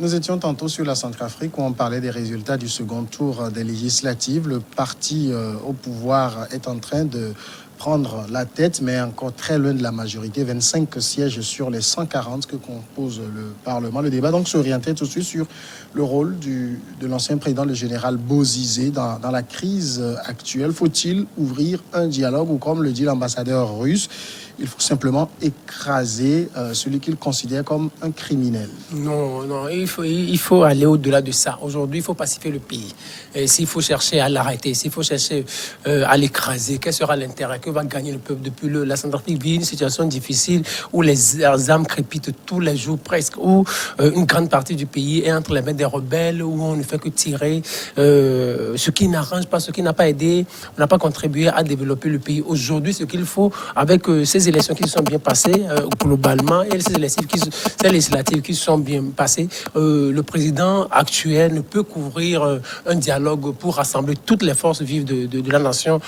Nous étions tantôt sur la Centrafrique où on parlait des résultats du second tour des législatives. Le parti au pouvoir est en train de prendre la tête, mais encore très loin de la majorité. 25 sièges sur les 140 que compose le Parlement. Le débat donc s'orientait tout de suite sur le rôle de l'ancien président, le général Bozizé, dans la crise actuelle. Faut-il ouvrir un dialogue ou, comme le dit l'ambassadeur russe, il faut simplement écraser celui qu'il considère comme un criminel? Non, il faut aller au-delà de ça. Aujourd'hui, il faut pacifier le pays. Et s'il faut chercher à l'arrêter, s'il faut chercher à l'écraser, quel sera l'intérêt? Que va gagner le peuple? Depuis la Centrafrique vit une situation difficile où les armes crépitent tous les jours presque, où une grande partie du pays est entre les mains des rebelles, où on ne fait que tirer, ce qui n'arrange pas, ce qui n'a pas aidé, on n'a pas contribué à développer le pays. Aujourd'hui, ce qu'il faut, avec ces élections qui se sont bien passées globalement, et ces législatives qui se sont bien passées, le président actuel ne peut couvrir un dialogue pour rassembler toutes les forces vives de la nation,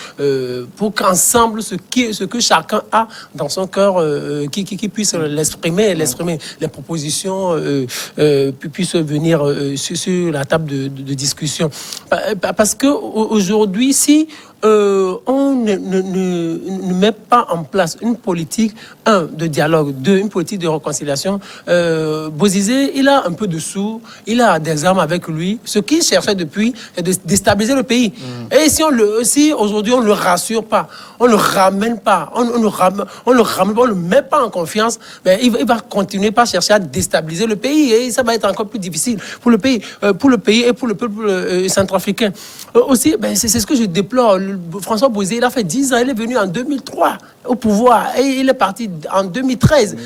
pour qu'ensemble, ce que chacun a dans son cœur, qui puisse l'exprimer, les propositions puissent venir sur la table de discussion. Parce que aujourd'hui, si on ne met pas en place une politique, de dialogue, une politique de réconciliation, Bozizé, il a un peu de sous, il a des armes avec lui. Ce qu'il cherchait depuis, c'est de déstabiliser le pays. Et si aujourd'hui on ne le rassure pas, on ne le ramène pas, on ne le met pas en confiance, ben il va continuer par chercher à déstabiliser le pays et ça va être encore plus difficile pour le pays et pour le peuple centrafricain. Aussi, ben c'est ce que je déplore. François Bozizé, il a fait 10 ans, il est venu en 2003 au pouvoir et il est parti en 2013.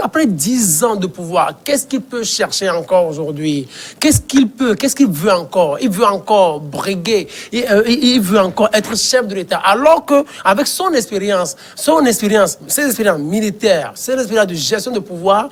Après 10 ans de pouvoir, qu'est-ce qu'il peut chercher encore aujourd'hui? Qu'est-ce qu'il veut encore? Il veut encore briguer, il veut encore être chef de l'État. Alors qu'avec ses expériences militaires, ses expériences de gestion de pouvoir,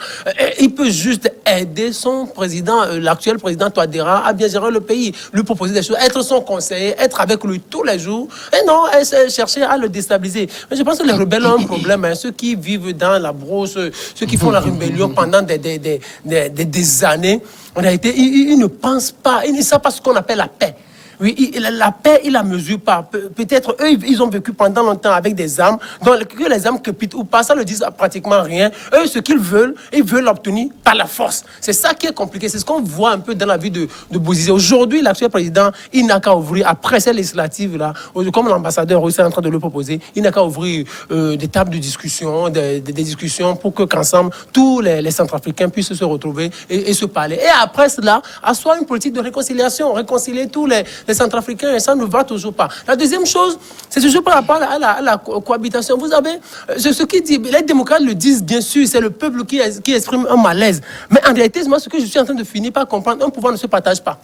il peut juste aider son président, l'actuel président Touadéra, à bien gérer le pays, lui proposer des choses, être son conseiller, être avec lui tous les jours, et non chercher à le déstabiliser. Mais je pense que les rebelles ont un problème, ceux qui vivent dans la brousse, ceux qui font la rébellion pendant des années, en réalité, ils ne pensent pas, ils ne savent pas ce qu'on appelle la paix. Oui, la paix, ils la mesurent pas. Peut-être eux, ils ont vécu pendant longtemps avec des armes, donc que les armes crépitent ou pas, ça ne dit pratiquement rien. Eux, ce qu'ils veulent, ils veulent l'obtenir par la force. C'est ça qui est compliqué. C'est ce qu'on voit un peu dans la vie de Bozizé. Aujourd'hui, l'actuel président, il n'a qu'à ouvrir, après ces législatives-là, comme l'ambassadeur russe est en train de le proposer, il n'a qu'à ouvrir des tables de discussion, des discussions pour qu'ensemble, tous les Centrafricains puissent se retrouver et se parler. Et après cela, asseoir une politique de réconciliation, réconcilier tous les Centrafricains, et ça ne va toujours pas. La deuxième chose, c'est toujours par rapport à la cohabitation. Vous savez, ce qui dit, les démocrates le disent bien sûr, c'est le peuple qui exprime un malaise. Mais en réalité, moi, ce que je suis en train de finir par comprendre, un pouvoir ne se partage pas.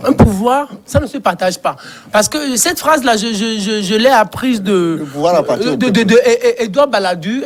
Un pouvoir, ça ne se partage pas. Parce que cette phrase-là, je l'ai apprise Edouard Balladur,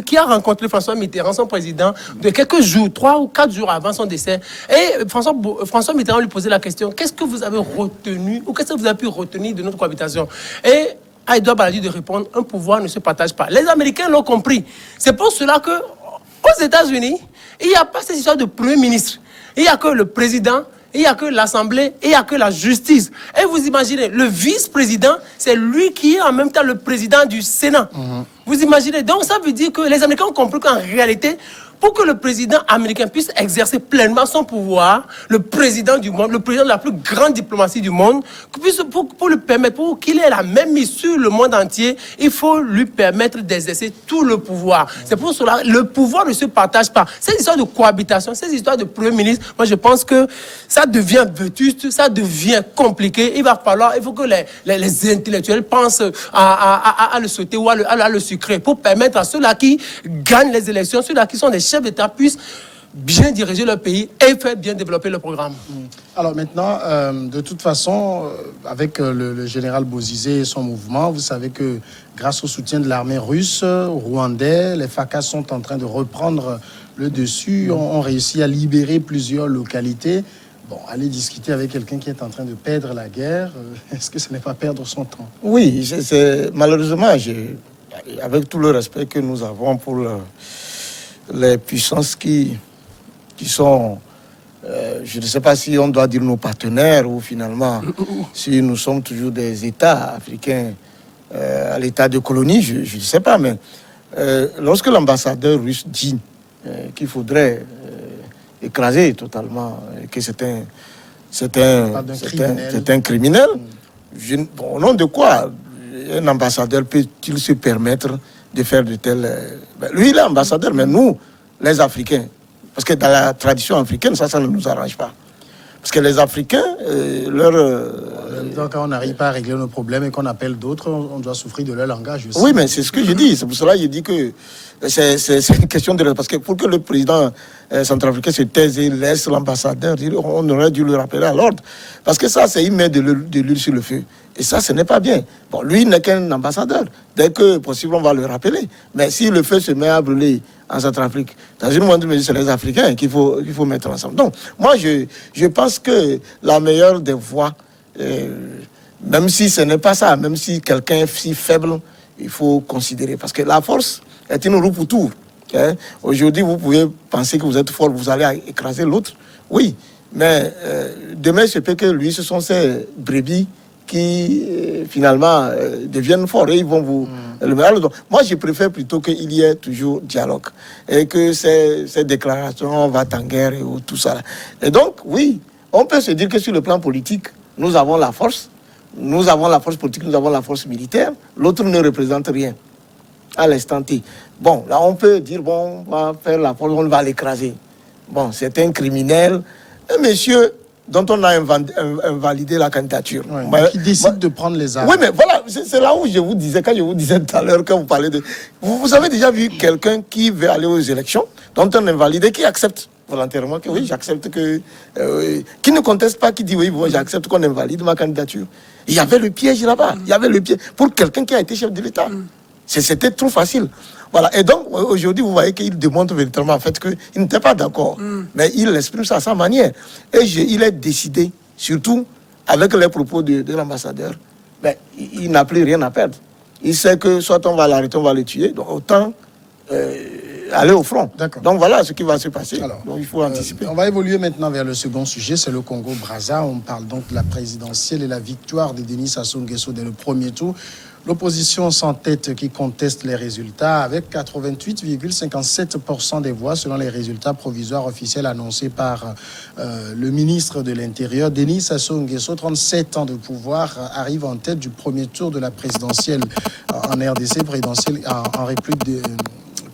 qui a rencontré François Mitterrand, son président, de quelques jours, 3 ou 4 jours avant son décès. Et François Mitterrand lui posait la question, qu'est-ce que vous avez retenu, ou qu'est-ce que vous avez pu retenir de notre cohabitation? Et à Edouard Balladur de répondre, un pouvoir ne se partage pas. Les Américains l'ont compris. C'est pour cela que, aux États-Unis, il n'y a pas cette histoire de premier ministre. Il n'y a que le président, il n'y a que l'Assemblée, il n'y a que la justice. Et vous imaginez, le vice-président, c'est lui qui est en même temps le président du Sénat. Vous imaginez, donc ça veut dire que les Américains ont compris qu'en réalité, pour que le président américain puisse exercer pleinement son pouvoir, le président du monde, le président de la plus grande diplomatie du monde, pour lui permettre, pour qu'il ait la même mise sur le monde entier, il faut lui permettre d'exercer tout le pouvoir. C'est pour cela que le pouvoir ne se partage pas. Ces histoires de cohabitation, ces histoires de premier ministre, moi je pense que ça devient vétuste, ça devient compliqué. Il faut que les intellectuels pensent à le sauter ou à le sucrer pour permettre à ceux-là qui gagnent les élections, ceux-là qui sont des chefs d'État puissent bien diriger leur pays et faire bien développer le programme. Alors maintenant, de toute façon, avec le général Bozizé et son mouvement, vous savez que grâce au soutien de l'armée russe, rwandais, les FACA sont en train de reprendre le dessus, ont réussi à libérer plusieurs localités. Bon, aller discuter avec quelqu'un qui est en train de perdre la guerre, est-ce que ce n'est pas perdre son temps? Oui, malheureusement, avec tout le respect que nous avons pour les puissances qui qui sont, je ne sais pas si on doit dire nos partenaires ou finalement, si nous sommes toujours des États africains à l'état de colonie, je ne sais pas, mais lorsque l'ambassadeur russe dit qu'il faudrait écraser totalement, que c'est un criminel, au nom de quoi un ambassadeur peut-il se permettre de faire de tels... lui, il est ambassadeur, mais nous, les Africains, parce que dans la tradition africaine, ça ne nous arrange pas. Parce que les Africains, Donc, quand on n'arrive pas à régler nos problèmes et qu'on appelle d'autres, on doit souffrir de leur langage aussi. Oui, mais c'est ce que je dis. C'est pour cela que je dis que c'est une question de... Parce que pour que le président centrafricain se taise et laisse l'ambassadeur, on aurait dû le rappeler à l'ordre. Parce que ça, c'est il met de l'huile sur le feu. Et ça, ce n'est pas bien. Bon, lui n'est qu'un ambassadeur. Dès que possible, on va le rappeler. Mais si le feu se met à brûler en Centrafrique, dans une moindre mesure, c'est les Africains qu'il faut mettre ensemble. Donc, moi, je pense que la meilleure des voies, même si ce n'est pas ça, même si quelqu'un est si faible, il faut considérer. Parce que la force est une roue pour tout. Hein? Aujourd'hui, vous pouvez penser que vous êtes fort, vous allez écraser l'autre. Oui, mais demain, je peux que lui, ce sont ces brebis qui finalement deviennent forts et ils vont vous... Donc, moi, je préfère plutôt qu'il y ait toujours dialogue et que ces déclarations, on va en guerre et tout ça. Et donc, oui, on peut se dire que sur le plan politique, nous avons la force politique, nous avons la force militaire, l'autre ne représente rien à l'instant T. Bon, là, on peut dire, bon, on va faire la force, on va l'écraser. Bon, c'est un criminel, un monsieur dont on a invalidé la candidature. Ouais, qui décide de prendre les armes. Oui, mais voilà, c'est là où je vous disais, quand je vous disais tout à l'heure, quand vous parlez de... Vous avez déjà vu quelqu'un qui veut aller aux élections, dont on invalide, qui accepte volontairement que oui, j'accepte que... qui ne conteste pas, qui dit oui, bon, j'accepte qu'on invalide ma candidature. Il y avait le piège là-bas, il y avait le piège pour quelqu'un qui a été chef de l'État. C'était trop facile. Voilà. Et donc, aujourd'hui, vous voyez qu'il démontre véritablement en fait qu'il n'était pas d'accord. Mais il exprime ça à sa manière. Et il est décidé, surtout avec les propos de l'ambassadeur, mais il n'a plus rien à perdre. Il sait que soit on va l'arrêter, on va le tuer. Donc, autant aller au front. Donc, voilà ce qui va se passer. Alors, donc, il faut anticiper. On va évoluer maintenant vers le second sujet, c'est le Congo-Brazza. On parle donc de la présidentielle et la victoire de Denis Sassou Nguesso dès le premier tour. L'opposition sans tête qui conteste les résultats avec 88,57% des voix selon les résultats provisoires officiels annoncés par le ministre de l'Intérieur. Denis Sassou Nguesso, 37 ans de pouvoir, arrive en tête du premier tour de la présidentielle en RDC, présidentielle en République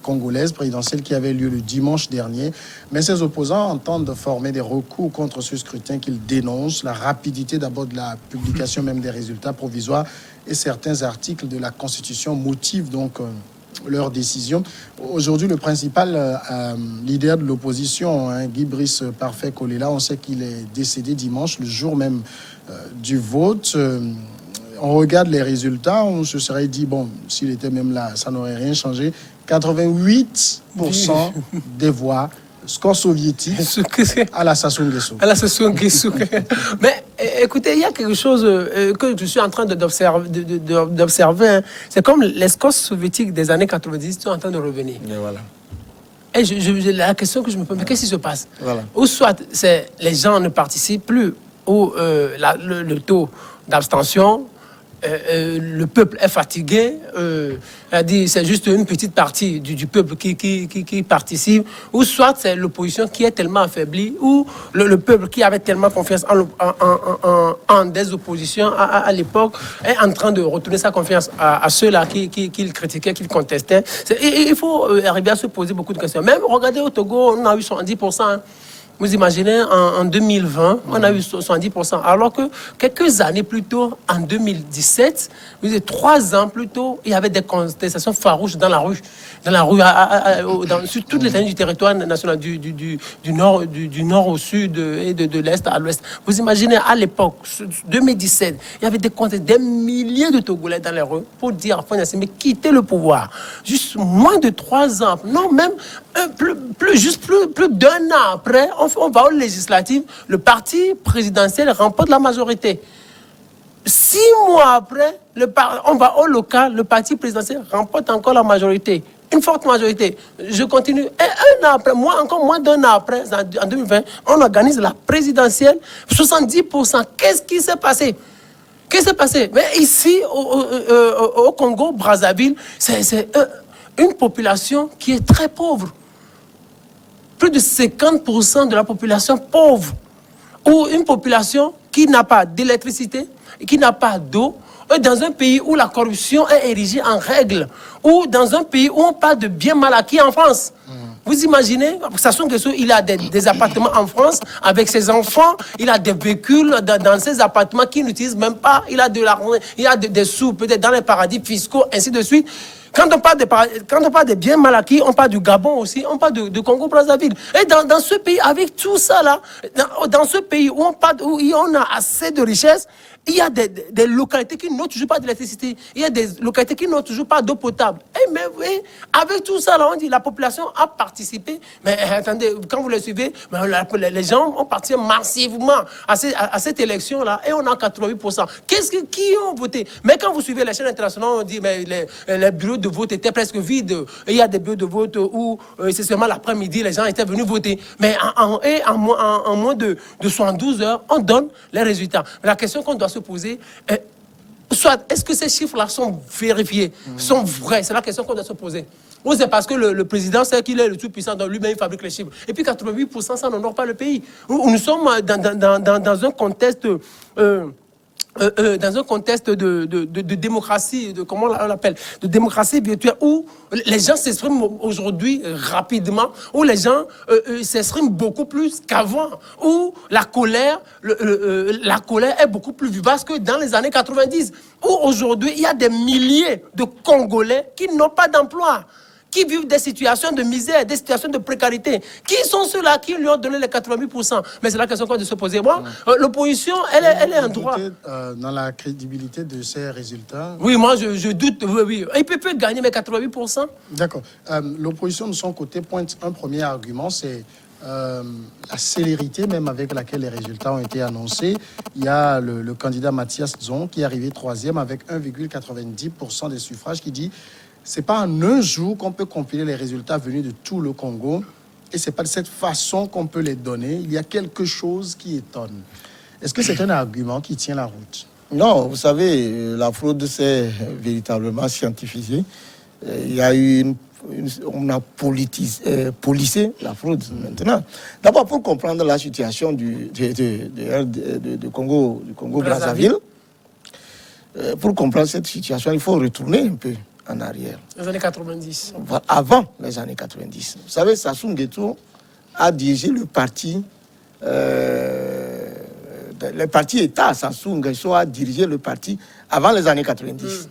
congolaise, présidentielle qui avait lieu le dimanche dernier. Mais ses opposants entendent former des recours contre ce scrutin qu'ils dénoncent. La rapidité d'abord de la publication même des résultats provisoires et certains articles de la Constitution motivent donc leur décision. Aujourd'hui, le principal leader de l'opposition, Guy Brice Parfait Kolela, on sait qu'il est décédé dimanche, le jour même du vote. On regarde les résultats, on se serait dit, bon, s'il était même là, ça n'aurait rien changé. 88% des voix, score soviétique, à la Sassou Nguesso. À la Sassou Nguesso. Mais écoutez, il y a quelque chose que je suis en train d'observer. Hein. C'est comme les scores soviétiques des années 90 sont en train de revenir. Et voilà. Et la question que je me pose, mais qu'est-ce qui se passe? Voilà. Ou soit les gens ne participent plus, ou le taux d'abstention, le peuple est fatigué, c'est juste une petite partie du peuple qui participe, ou soit c'est l'opposition qui est tellement affaiblie, ou le peuple qui avait tellement confiance en des oppositions à l'époque est en train de retourner sa confiance à ceux-là qui le critiquaient, qui le contestaient. Il faut arriver à se poser beaucoup de questions. Même, regardez au Togo, on a eu 70%. Hein. Vous imaginez, en 2020, on a eu 70%. Alors que quelques années plus tôt, en 2017, 3 ans plus tôt, il y avait des contestations farouches dans la rue. Sur toutes les lignes du territoire national, du nord au sud et de l'est à l'ouest. Vous imaginez, à l'époque, 2017, il y avait des milliers de Togolais dans les rues pour dire à Fagne Assimi, quittez le pouvoir. Juste moins de 3 ans, non, même plus d'1 an après, on va aux législatives, le parti présidentiel remporte la majorité. 6 mois après, on va au local, le parti présidentiel remporte encore la majorité. une forte majorité. Je continue. Et un an après, encore moins d'un an après, en 2020, on organise la présidentielle, 70%. Qu'est-ce qui s'est passé? Qu'est-ce qui s'est passé? Mais ici, au Congo, Brazzaville, c'est une population qui est très pauvre. Plus de 50% de la population pauvre. Ou une population qui n'a pas d'électricité, qui n'a pas d'eau, dans un pays où la corruption est érigée en règle, ou dans un pays où on parle de biens mal acquis en France. Vous imaginez, Sassou Nguesso, il a des appartements en France avec ses enfants, il a des véhicules dans ses appartements qu'il n'utilise même pas, il a des sous peut-être dans les paradis fiscaux, ainsi de suite. Quand on parle de biens mal acquis, on parle du Gabon aussi, on parle de Congo-Brazzaville. Et dans ce pays, avec tout ça là, dans ce pays où on a assez de richesses, il y a des localités qui n'ont toujours pas d'électricité. Il y a des localités qui n'ont toujours pas d'eau potable. Mais avec tout ça, là, on dit la population a participé. Mais attendez, quand vous le suivez, les gens ont participé massivement à cette élection-là et on a 88%. Qui ont voté? Mais quand vous suivez les chaînes internationales, on dit mais les bureaux de vote étaient presque vides. Et il y a des bureaux de vote où c'est seulement l'après-midi, les gens étaient venus voter. Mais en moins de 72 heures, on donne les résultats. Mais la question qu'on doit se poser, soit est-ce que ces chiffres-là sont vérifiés, sont vrais? C'est la question qu'on doit se poser. Ou c'est parce que le président sait qu'il est le tout puissant, donc lui-même il fabrique les chiffres. Et puis 88%, ça n'honore pas le pays. Nous sommes dans un contexte... dans un contexte de démocratie, comment on l'appelle, de démocratie virtuelle, où les gens s'expriment aujourd'hui rapidement, où les gens s'expriment beaucoup plus qu'avant, où la colère est beaucoup plus vivace que dans les années 90, où aujourd'hui il y a des milliers de Congolais qui n'ont pas d'emploi, qui vivent des situations de misère, des situations de précarité. Qui sont ceux-là qui lui ont donné les 88%? Mais c'est la question qu'on doit se poser. Moi, l'opposition, elle est en droit. Dans la crédibilité de ces résultats? Oui, moi, je doute. Oui. Il peut gagner, mais 88%? D'accord. L'opposition, de son côté, pointe un premier argument, c'est la célérité même avec laquelle les résultats ont été annoncés. Il y a le candidat Mathias Zon qui est arrivé 3e avec 1,90% des suffrages, qui dit: c'est pas en un jour qu'on peut compiler les résultats venus de tout le Congo, et c'est pas de cette façon qu'on peut les donner. Il y a quelque chose qui étonne. Est-ce que c'est un argument qui tient la route? Non, vous savez, la fraude, c'est véritablement scientifié. Il y a eu on a policé la fraude maintenant. D'abord, pour comprendre la situation du Congo-Brazzaville, pour comprendre cette situation, il faut retourner un peu en arrière. Les années 90. Avant les années 90. Vous savez, Sassou Nguesso a dirigé le parti... le parti État, Sassou Nguesso a dirigé le parti avant les années 90.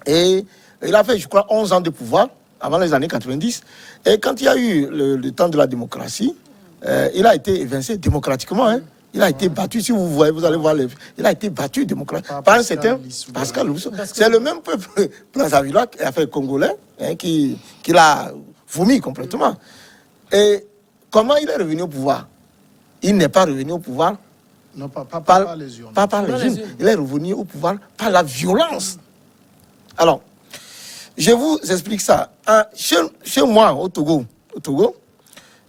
Et il a fait, je crois, 11 ans de pouvoir avant les années 90. Et quand il y a eu le temps de la démocratie, il a été évincé démocratiquement. Hein. Il a été battu, si vous voyez, vous allez voir, il a été battu démocratiquement par un certain Pascal Lissouba. C'est le même peuple brazzavillois, enfin congolais, hein, qui l'a vomi complètement. Et comment il est revenu au pouvoir? Il n'est pas revenu au pouvoir. Non, pas par les urnes. Pas par les urnes. Il est revenu au pouvoir par la violence. Alors, je vous explique ça. Chez moi, au Togo,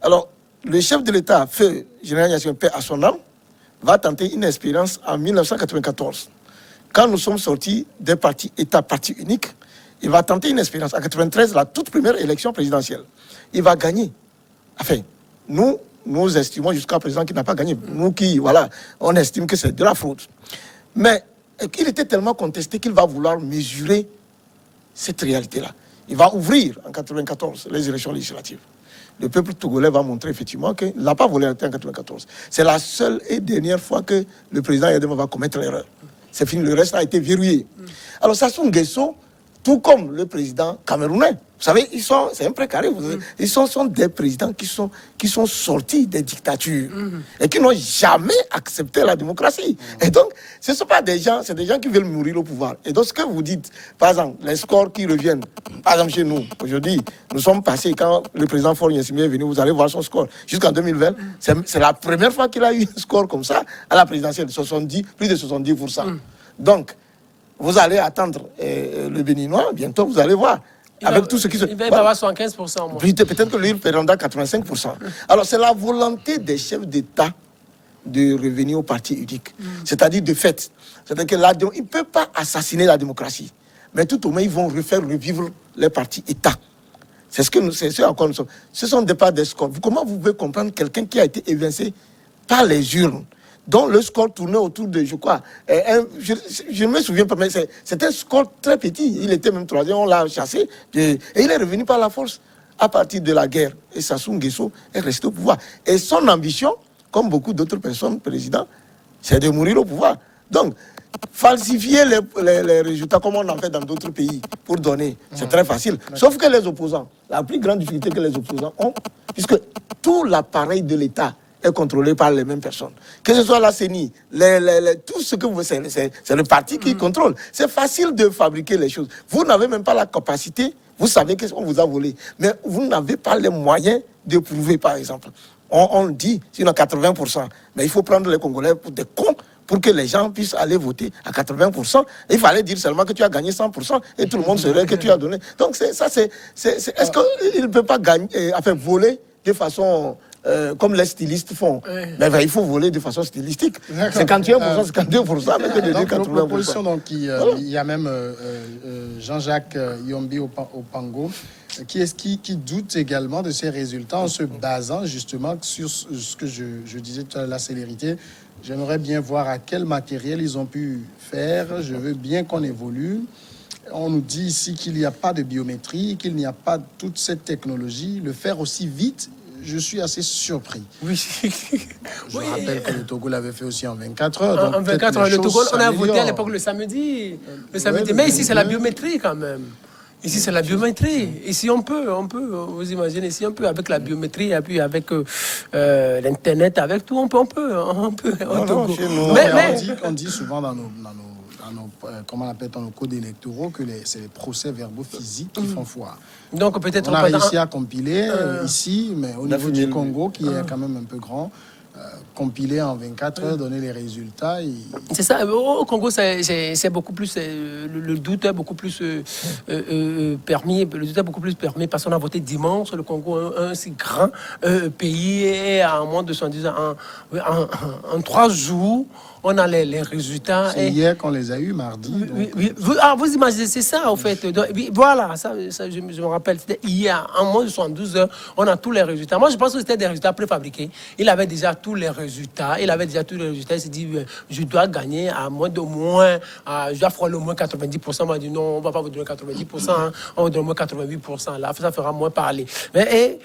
alors, le chef de l'État, Feu Général Yassine Paix à son âme, va tenter une expérience en 1994. Quand nous sommes sortis d'un parti État, parti unique, il va tenter une expérience. En 1993, la toute première élection présidentielle. Il va gagner. Enfin, nous estimons jusqu'à présent qu'il n'a pas gagné. Nous qui, voilà, on estime que c'est de la fraude. Mais il était tellement contesté qu'il va vouloir mesurer cette réalité-là. Il va ouvrir en 1994 les élections législatives. Le peuple togolais va montrer effectivement qu'il n'a pas volé en 1994. C'est la seule et dernière fois que le président Yadema va commettre l'erreur. C'est fini, le reste a été verrouillé. Alors Sassou Nguesso, tout comme le président camerounais, vous savez, c'est un précaré. Ils sont des présidents qui sont sortis des dictatures et qui n'ont jamais accepté la démocratie. Et donc, ce ne sont pas des gens, c'est des gens qui veulent mourir au pouvoir. Et donc, ce que vous dites, par exemple, les scores qui reviennent, par exemple chez nous, aujourd'hui, nous sommes passés, quand le président Faure Gnassingbé est venu, vous allez voir son score. Jusqu'en 2020, c'est la première fois qu'il a eu un score comme ça à la présidentielle, plus de 70%. Donc, vous allez attendre le Béninois, bientôt vous allez voir. avec tout ce qui se... Il va avoir 75% au moins. Peut-être que lui, il prendra 85%. Alors, c'est la volonté des chefs d'État de revenir au parti unique. C'est-à-dire, de fait. C'est-à-dire qu'ils ne peuvent pas assassiner la démocratie. Mais tout au moins, ils vont refaire revivre les partis États. C'est ce à quoi nous sommes. Ce sont des pas des scores. Comment vous pouvez comprendre quelqu'un qui a été évincé par les urnes, dont le score tournait autour de, je crois, je ne me souviens pas, mais c'était un score très petit. Il était même troisième, on l'a chassé, et il est revenu par la force à partir de la guerre. Et Sassou Nguesso est resté au pouvoir. Et son ambition, comme beaucoup d'autres personnes, présidents, c'est de mourir au pouvoir. Donc, falsifier les résultats comme on en fait dans d'autres pays pour donner, c'est très facile. Sauf que les opposants, la plus grande difficulté que les opposants ont, puisque tout l'appareil de l'État est contrôlé par les mêmes personnes. Que ce soit la CENI, tout ce que vous voulez, c'est le parti qui contrôle. C'est facile de fabriquer les choses. Vous n'avez même pas la capacité, vous savez qu'est-ce qu'on vous a volé, mais vous n'avez pas les moyens de prouver, par exemple. On dit, sinon 80%, mais il faut prendre les Congolais pour des cons pour que les gens puissent aller voter à 80%. Il fallait dire seulement que tu as gagné 100% et tout le monde saurait que tu as donné. Donc, est-ce qu'il ne peut pas gagner, voler de façon... comme les stylistes font. Mais il faut voler de façon stylistique. 51%, 52%, mais que de dire 80%. L'opposition, donc, il y a même Jean-Jacques Yombi Opango qui doute également de ces résultats en se basant justement sur ce que je disais tout à l'heure, la célérité. J'aimerais bien voir à quel matériel ils ont pu faire. Je veux bien qu'on évolue. On nous dit ici qu'il n'y a pas de biométrie, qu'il n'y a pas toute cette technologie. Le faire aussi vite, je suis assez surpris. Oui. Je rappelle que le Togo l'avait fait aussi en 24 heures. Donc en 24 heures, le Togo, on a voté à l'époque le samedi. Mais ici, c'est la biométrie quand même. Ici, c'est la biométrie. Ici, on peut, vous imaginez, ici, on peut, avec la biométrie, et puis avec l'Internet, avec tout, on peut. On dit souvent dans nos comment on appelle, dans nos codes électoraux que c'est les procès-verbaux physiques qui font foi. Donc peut-être on a réussi à compiler ici, mais au niveau du Congo, qui est quand même un peu grand, compiler en 24 heures, donner les résultats. C'est ça. Au Congo, c'est beaucoup plus... le doute est beaucoup plus permis. Le doute est beaucoup plus permis parce qu'on a voté dimanche. Le Congo, un si grand pays, et en moins de 70 ans, en 3 jours, on a les résultats. C'est hier qu'on les a eus, mardi. Vous imaginez, c'est ça, en fait. Donc, voilà, ça je me rappelle. C'était hier, en moins de 72 heures, on a tous les résultats. Moi, je pense que c'était des résultats préfabriqués. Il avait déjà tous les résultats. Il s'est dit, je dois gagner à moins de moins. Je dois faire au moins 90%. Moi, je dis non, on ne va pas vous donner 90%. Hein, on va vous donner au moins 88%. Là, ça fera moins parler. Mais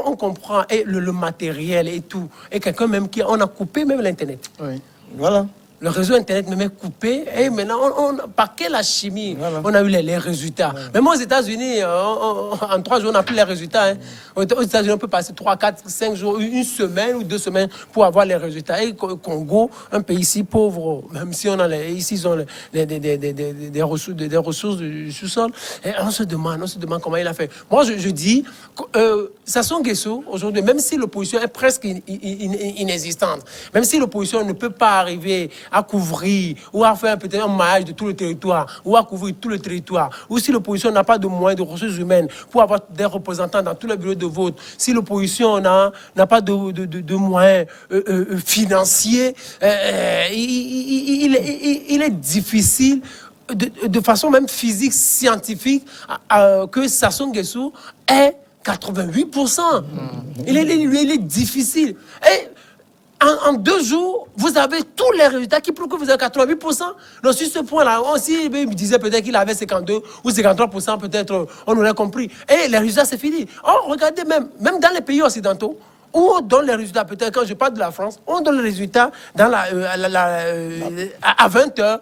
on comprend. Et le matériel et tout. Et quelqu'un même on a coupé même l'Internet. Oui. Voilà. Le réseau Internet me met coupé. Et maintenant, par quelle chimie on a eu les résultats. Même aux États-Unis, en 3 jours, on n'a plus les résultats. Hein. Aux États-Unis, on peut passer 3, 4, 5 jours, 1 semaine ou 2 semaines pour avoir les résultats. Et Congo, un pays si pauvre, même si on a ici, ils ont des ressources du sous-sol. Et on se demande comment il a fait. Moi, je dis, Sassou Nguesso, aujourd'hui, même si l'opposition est presque inexistante, même si l'opposition ne peut pas arriver à couvrir ou à faire peut-être un maillage de tout le territoire ou à couvrir tout le territoire, ou si l'opposition n'a pas de moyens de ressources humaines pour avoir des représentants dans tous les bureaux de vote, si l'opposition n'a pas de moyens financiers, il est difficile de façon même physique, scientifique, que Sassou Nguesso ait 88%. Il est difficile. Et en 2 jours, vous avez tous les résultats qui prouvent que vous avez 88%. Donc, sur ce point-là, il me disait peut-être qu'il avait 52 ou 53%, peut-être, on aurait compris. Et les résultats, c'est fini. Oh, regardez même dans les pays occidentaux, où on donne les résultats, peut-être quand je parle de la France, on donne les résultats dans à 20h.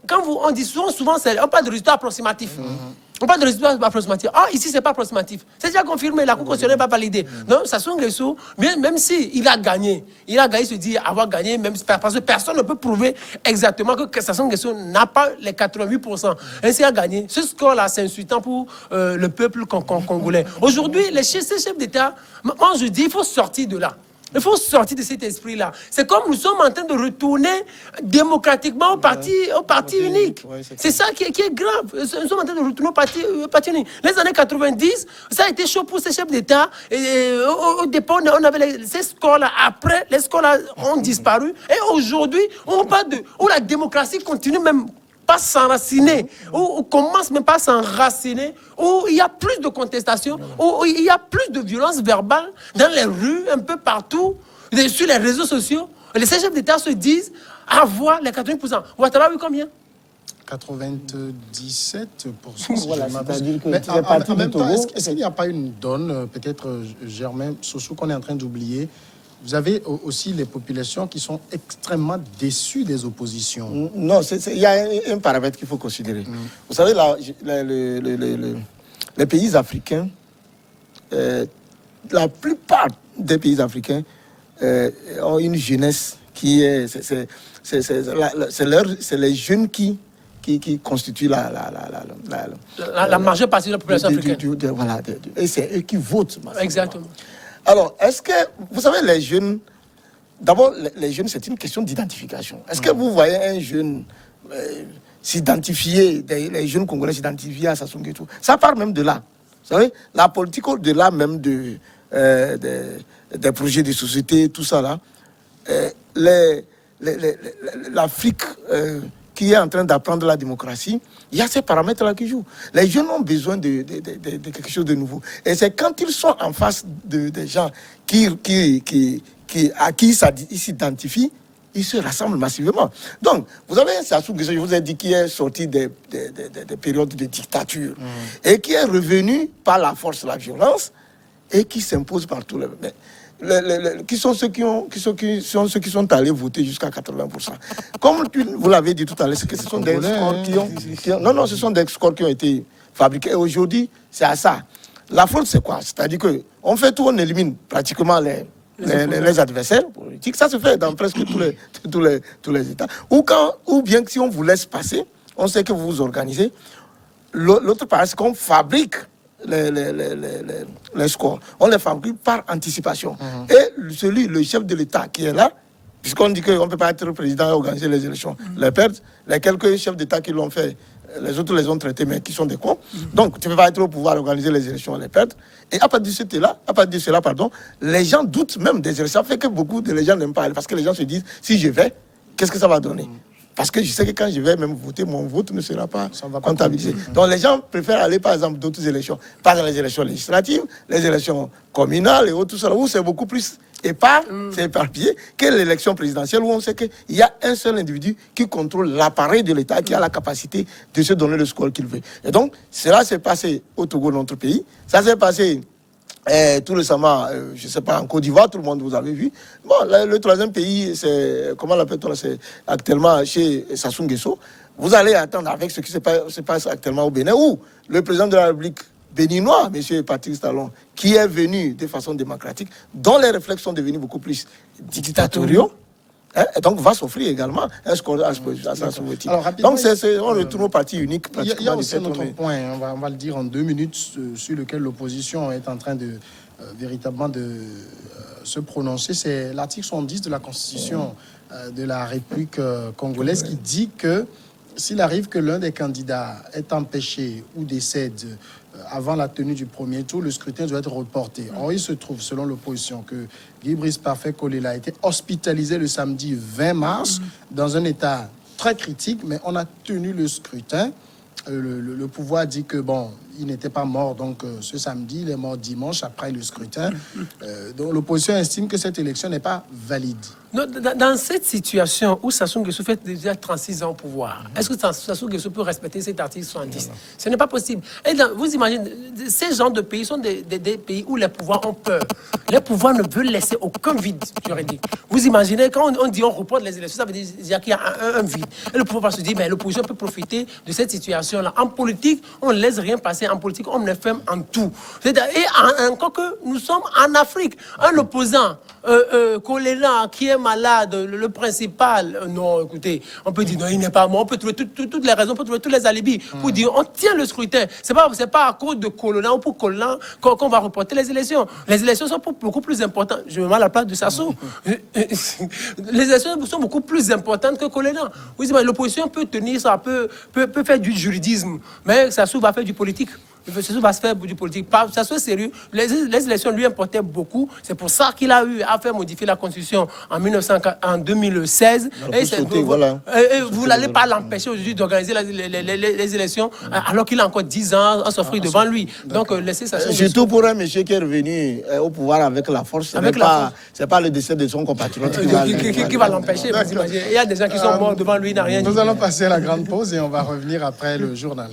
Quand on dit souvent on parle de résultats approximatifs. On parle de résultats approximatifs. Ah, ici, c'est pas approximatif. C'est déjà confirmé, la Cour constitutionnelle n'a pas validé. Donc, Sassou Nguesso, même s'il a gagné, il se dit avoir gagné, même parce que personne ne peut prouver exactement que Sassou Nguesso n'a pas les 88%. Ainsi, il a gagné. Ce score-là, c'est insultant pour le peuple congolais. Aujourd'hui, ces chefs d'État, moi, je dis, il faut sortir de là. Il faut sortir de cet esprit-là. C'est comme nous sommes en train de retourner démocratiquement au parti unique. Ouais, c'est ça qui est grave. Nous sommes en train de retourner au parti unique. Les années 90, ça a été chaud pour ces chefs d'État. Au départ, on avait ces scores-là. Après, les scores-là ont disparu. Et aujourd'hui, on parle où la démocratie continue même pas s'enraciner, où commence même pas à s'enraciner, où il y a plus de contestations, où il y a plus de violence verbale dans les rues, un peu partout, sur les réseaux sociaux. Les chefs d'État se disent avoir les 80%. Ouattara a eu combien? 97%. Voilà, c'est-à-dire que mais tu es parti en du même temps, Togo. est-ce qu'il n'y a pas une donne, peut-être Germain Sossou, qu'on est en train d'oublier? Vous avez aussi les populations qui sont extrêmement déçues des oppositions. Non, il y a un paramètre qu'il faut considérer. Vous savez, les pays africains, la plupart des pays africains ont une jeunesse qui est... C'est les jeunes qui constituent la majeure partie de la population africaine. Voilà, et c'est eux qui votent. Exactement. Alors, est-ce que, vous savez, les jeunes, d'abord, les jeunes, c'est une question d'identification. Est-ce que vous voyez un jeune s'identifier, les jeunes Congolais s'identifier à Sassou Nguesso? Ça part même de là. Vous savez, la politique au-delà même des projets de société, tout ça là, l'Afrique qui est en train d'apprendre la démocratie, il y a ces paramètres-là qui jouent. Les jeunes ont besoin de quelque chose de nouveau. Et c'est quand ils sont en face des gens à qui ils s'identifient, ils se rassemblent massivement. Donc, vous avez un Sassou Nguesso, je vous ai dit, qui est sorti des périodes de dictature et qui est revenu par la force, la violence, et qui s'impose par tous les... qui sont ceux qui sont allés voter jusqu'à 80%. Comme vous l'avez dit tout à l'heure, c'est que ce sont des scores non, ce sont des scores qui ont été fabriqués. Et aujourd'hui, c'est à ça. La fraude, c'est quoi? C'est-à-dire qu'on fait tout, on élimine pratiquement les adversaires politiques. Ça se fait dans presque tous les États. Ou bien que si on vous laisse passer, on sait que vous vous organisez. L'autre part, c'est qu'on fabrique les scores. On les fabrique par anticipation. Et le chef de l'État qui est là, puisqu'on dit qu'on ne peut pas être président et organiser les élections, les perdre, les quelques chefs d'État qui l'ont fait, les autres les ont traités, mais qui sont des cons. Donc, tu ne peux pas être au pouvoir, organiser les élections et les perdre. Et à partir de cela, les gens doutent même des élections. Ça fait que beaucoup de gens n'aiment pas aller, parce que les gens se disent, si je vais, qu'est-ce que ça va donner? Parce que je sais que quand je vais même voter, mon vote ne sera pas comptabilisé. Donc les gens préfèrent aller, par exemple, d'autres élections. Pas dans les élections législatives, les élections communales et autres, tout ça, où c'est beaucoup plus c'est éparpillé que l'élection présidentielle, où on sait qu'il y a un seul individu qui contrôle l'appareil de l'État, qui a la capacité de se donner le score qu'il veut. Et donc, cela s'est passé au Togo, notre pays. Ça s'est passé... tout récemment, je ne sais pas, en Côte d'Ivoire, tout le monde vous avez vu. Bon, le troisième pays, c'est, comment l'appelle-t-on, c'est actuellement chez Sassou Nguesso. Vous allez attendre avec ce qui se passe actuellement au Bénin, où le président de la République béninois, M. Patrice Talon, qui est venu de façon démocratique, dont les réflexes sont devenus beaucoup plus dictatoriaux, et donc va s'offrir également un score à Sassou Nguesso. Donc on retourne au parti unique. Il y a aussi un autre point, on va le dire en 2 minutes, sur lequel l'opposition est en train de véritablement de se prononcer. C'est l'article 70 de la Constitution de la République congolaise qui dit que s'il arrive que l'un des candidats est empêché ou décède avant la tenue du premier tour, le scrutin doit être reporté. Or, il se trouve, selon l'opposition, que Guy Brice Parfait Kolela a été hospitalisé le samedi 20 mars dans un état très critique, mais on a tenu le scrutin. Le pouvoir dit que, bon, il n'était pas mort donc ce samedi, il est mort dimanche après le scrutin. Donc l'opposition estime que cette élection n'est pas valide. Dans cette situation où Sassou Nguesso fait déjà 36 ans au pouvoir, est-ce que Sassou Nguesso peut respecter cet article 70? Ce n'est pas possible. Et vous imaginez, ces genres de pays sont des pays où les pouvoirs ont peur. Les pouvoirs ne veulent laisser aucun vide juridique. Vous imaginez, quand on dit on reporte les élections, ça veut dire qu'il y a un vide. Et le pouvoir se dit, mais l'opposition peut profiter de cette situation-là. En politique, on ne laisse rien passer. En politique, on est ferme en tout. Et encore que nous sommes en Afrique. Un opposant, Kolela, qui est est malade, le principal. Non, écoutez, on peut dire non, il n'est pas mort. On peut trouver toutes les raisons, on peut trouver tous les alibis pour dire on tient le scrutin. C'est pas à cause de Colonna ou pour Colonna qu'on va reporter les élections. Les élections sont beaucoup plus importantes. Je me mets à la place de Sassou. Les élections sont beaucoup plus importantes que Colonna. Oui, l'opposition peut tenir ça, peut faire du juridisme, mais Sassou va faire du politique. Sassou va se faire du politique. Sassou est sérieux. Les élections lui importaient beaucoup. C'est pour ça qu'il a eu à faire modifier la Constitution en 2016. Et vous n'allez pas l'empêcher aujourd'hui d'organiser les élections alors qu'il a encore 10 ans à s'offrir devant lui. Donc, laissez Sassou. Surtout pour un monsieur qui est revenu au pouvoir avec la force. C'est pas le décès de son compatriote qui va l'empêcher. Il y a des gens qui sont morts devant lui, il n'a rien dit. Nous allons passer à la grande pause et on va revenir après le journal.